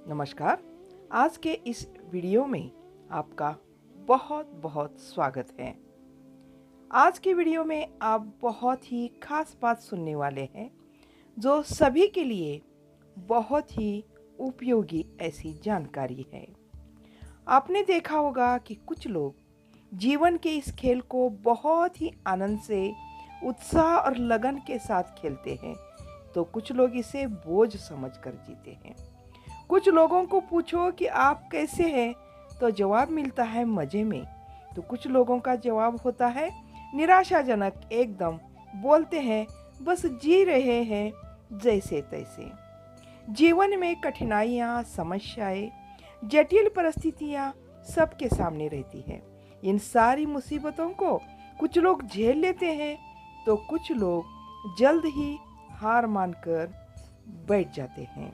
नमस्कार। आज के इस वीडियो में आपका बहुत बहुत स्वागत है। आज के वीडियो में आप बहुत ही खास बात सुनने वाले हैं जो सभी के लिए बहुत ही उपयोगी ऐसी जानकारी है। आपने देखा होगा कि कुछ लोग जीवन के इस खेल को बहुत ही आनंद से, उत्साह और लगन के साथ खेलते हैं, तो कुछ लोग इसे बोझ समझकर जीते हैं। कुछ लोगों को पूछो कि आप कैसे हैं तो जवाब मिलता है मज़े में, तो कुछ लोगों का जवाब होता है निराशाजनक, एकदम बोलते हैं बस जी रहे हैं जैसे तैसे। जीवन में कठिनाइयाँ, समस्याएं, जटिल परिस्थितियाँ सबके सामने रहती हैं। इन सारी मुसीबतों को कुछ लोग झेल लेते हैं तो कुछ लोग जल्द ही हार मानकर बैठ जाते हैं।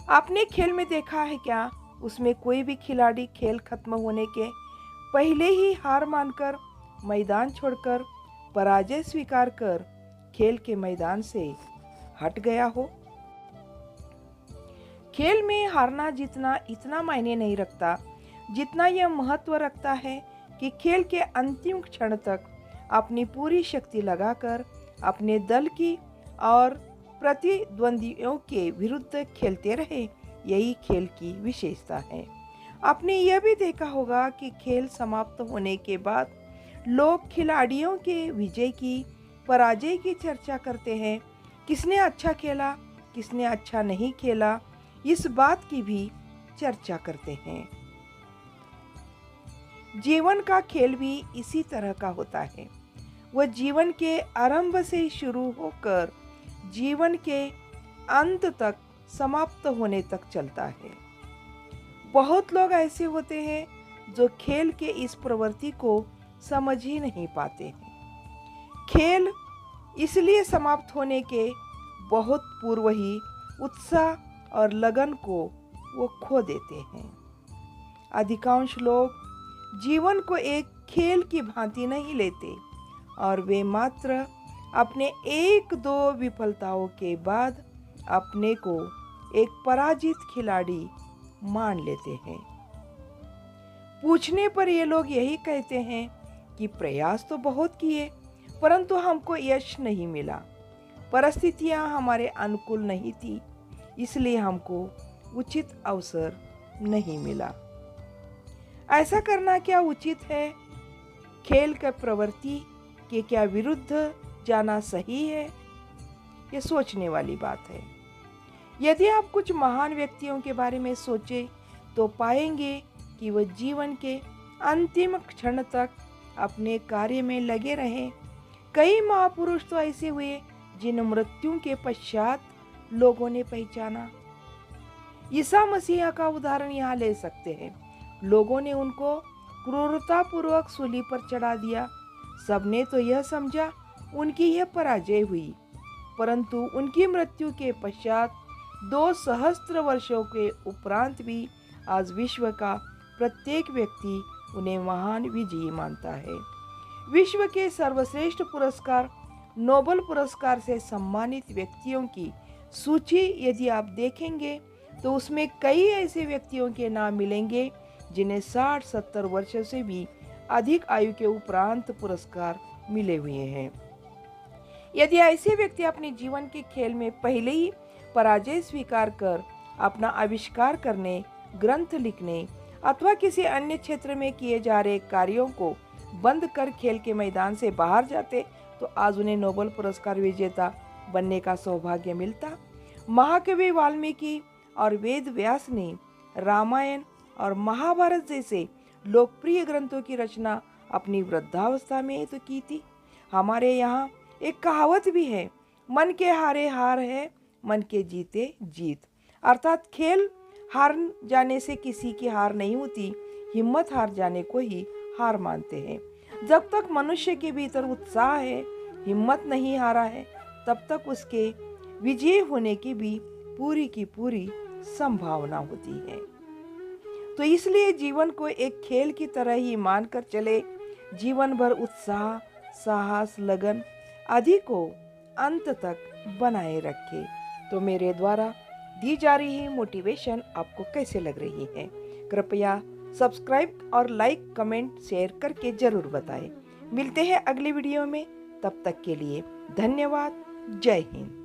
आपने खेल में देखा है क्या, उसमें कोई भी खिलाड़ी खेल खत्म होने के पहले ही हार मानकर, मैदान छोड़कर, पराजय स्वीकार कर खेल के मैदान से हट गया हो? खेल में हारना जीतना इतना मायने नहीं रखता जितना यह महत्व रखता है कि खेल के अंतिम क्षण तक अपनी पूरी शक्ति लगाकर अपने दल की और प्रतिद्वंदियों के विरुद्ध खेलते रहे। यही खेल की विशेषता है। आपने यह भी देखा होगा कि खेल समाप्त होने के बाद लोग खिलाड़ियों के विजय की, पराजय की चर्चा करते हैं। किसने अच्छा खेला, किसने अच्छा नहीं खेला, इस बात की भी चर्चा करते हैं। जीवन का खेल भी इसी तरह का होता है। वह जीवन के आरंभ से शुरू होकर जीवन के अंत तक, समाप्त होने तक चलता है। बहुत लोग ऐसे होते हैं जो खेल के इस प्रवृत्ति को समझ ही नहीं पाते हैं। खेल इसलिए समाप्त होने के बहुत पूर्व ही उत्साह और लगन को वो खो देते हैं। अधिकांश लोग जीवन को एक खेल की भांति नहीं लेते और वे मात्र अपने एक दो विफलताओं के बाद अपने को एक पराजित खिलाड़ी मान लेते हैं। पूछने पर ये लोग यही कहते हैं कि प्रयास तो बहुत किए परंतु हमको यश नहीं मिला, परिस्थितियां हमारे अनुकूल नहीं थी, इसलिए हमको उचित अवसर नहीं मिला। ऐसा करना क्या उचित है? खेल का प्रवृत्ति के क्या विरुद्ध जाना सही है? ये सोचने वाली बात है। यदि आप कुछ महान व्यक्तियों के बारे में सोचें तो पाएंगे कि वह जीवन के अंतिम क्षण तक अपने कार्य में लगे रहे। कई महापुरुष तो ऐसे हुए जिन मृत्यु के पश्चात लोगों ने पहचाना। ईसा मसीह का उदाहरण यहाँ ले सकते हैं। लोगों ने उनको क्रूरतापूर्वक सूली पर चढ़ा दिया। सबने तो यह समझा उनकी यह पराजय हुई, परंतु उनकी मृत्यु के पश्चात 2 सहस्त्र वर्षों के उपरांत भी आज विश्व का प्रत्येक व्यक्ति उन्हें महान विजयी मानता है। विश्व के सर्वश्रेष्ठ पुरस्कार, नोबेल पुरस्कार से सम्मानित व्यक्तियों की सूची यदि आप देखेंगे तो उसमें कई ऐसे व्यक्तियों के नाम मिलेंगे जिन्हें 60-70 वर्षों से भी अधिक आयु के उपरांत पुरस्कार मिले हुए हैं। यदि ऐसे व्यक्ति अपने जीवन के खेल में पहले ही पराजय स्वीकार कर अपना आविष्कार करने, ग्रंथ लिखने अथवा किसी अन्य क्षेत्र में किए जा रहे कार्यों को बंद कर खेल के मैदान से बाहर जाते तो आज उन्हें नोबेल पुरस्कार विजेता बनने का सौभाग्य मिलता। महाकवि वाल्मीकि और वेद व्यास ने रामायण और महाभारत जैसे लोकप्रिय ग्रंथों की रचना अपनी वृद्धावस्था में तो की थी। हमारे यहाँ एक कहावत भी है, मन के हारे हार है, मन के जीते जीत। अर्थात खेल हार जाने से किसी की हार नहीं होती, हिम्मत हार जाने को ही हार मानते हैं। जब तक मनुष्य के भीतर उत्साह है, हिम्मत नहीं हारा है, तब तक उसके विजय होने की भी पूरी की पूरी संभावना होती है। तो इसलिए जीवन को एक खेल की तरह ही मानकर चले। जीवन भर उत्साह, साहस, लगन आदि को अंत तक बनाए रखे। तो मेरे द्वारा दी जा रही मोटिवेशन आपको कैसे लग रही है? कृपया सब्सक्राइब और लाइक, कमेंट, शेयर करके ज़रूर बताएं। मिलते हैं अगली वीडियो में, तब तक के लिए धन्यवाद। जय हिंद।